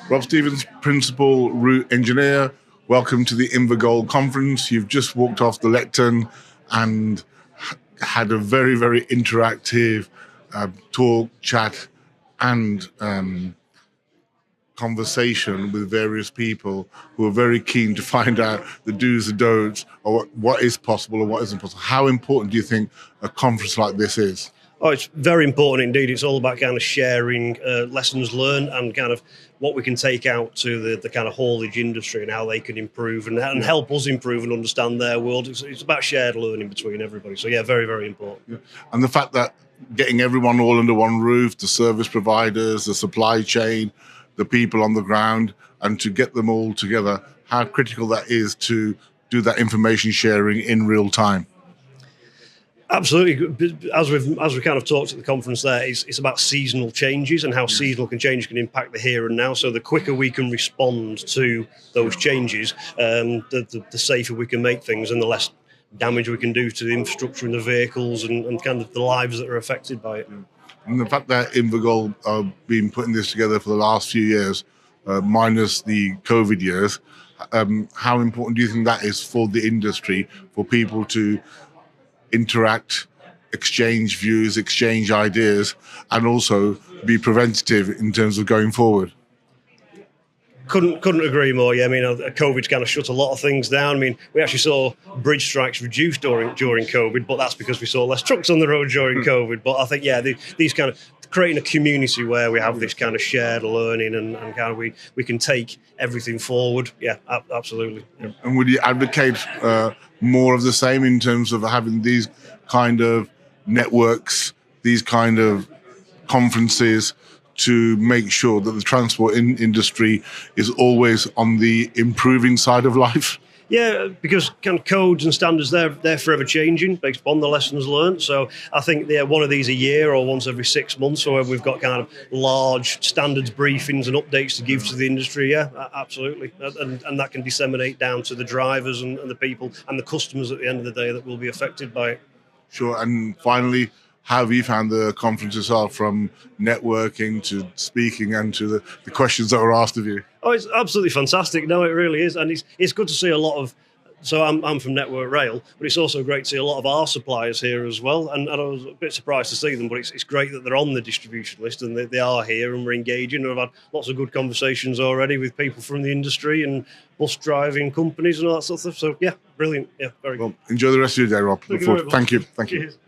Rob Stevens, Principal Route Engineer. Welcome to the Invergold Conference. You've just walked off the lectern and had a very, very interactive talk, chat, and conversation with various people who are very keen to find out the do's and don'ts, or what is possible or what isn't possible. How important do you think a conference like this is? Oh, it's very important indeed. It's all about kind of sharing lessons learned and kind of what we can take out to the kind of haulage industry and how they can improve and help us improve and understand their world. It's about shared learning between everybody. So yeah, very, very important. Yeah. And the fact that getting everyone all under one roof, the service providers, the supply chain, the people on the ground, and to get them all together, how critical that is to do that information sharing in real time. Absolutely. As we kind of talked at the conference there, it's about seasonal changes and how seasonal change can impact the here and now. So the quicker we can respond to those changes, the safer we can make things and the less damage we can do to the infrastructure and the vehicles and kind of the lives that are affected by it. And the fact that Invergold have been putting this together for the last few years, minus the COVID years, how important do you think that is for the industry, for people to interact, exchange views, exchange ideas, and also be preventative in terms of going forward? Couldn't agree more. Yeah, I mean, COVID's kind of shut a lot of things down. I mean, we actually saw bridge strikes reduced during COVID, but that's because we saw less trucks on the road during COVID. But I think, yeah, these kind of creating a community where we have this kind of shared learning and kind of we can take everything forward. Yeah, absolutely. Yeah. And would you advocate more of the same in terms of having these kind of networks, these kind of conferences, to make sure that the transport industry is always on the improving side of life? Yeah, because kind of codes and standards, they're forever changing based upon the lessons learned. So I think one of these a year or once every 6 months, or we've got kind of large standards briefings and updates to give to the industry. Yeah, absolutely. And that can disseminate down to the drivers and the people and the customers at the end of the day that will be affected by it. Sure. And finally, how have you found the conference yourself, from networking to speaking and to the questions that were asked of you? Oh, it's absolutely fantastic. No, it really is. And it's good to see a lot of, so I'm from Network Rail, but it's also great to see a lot of our suppliers here as well. And I was a bit surprised to see them, but it's great that they're on the distribution list and they are here and we're engaging. And I've had lots of good conversations already with people from the industry and bus driving companies and all that sort of stuff. So yeah, brilliant. Yeah, very good. Enjoy the rest of your day, Rob. Thank you. Thank you. Cheers.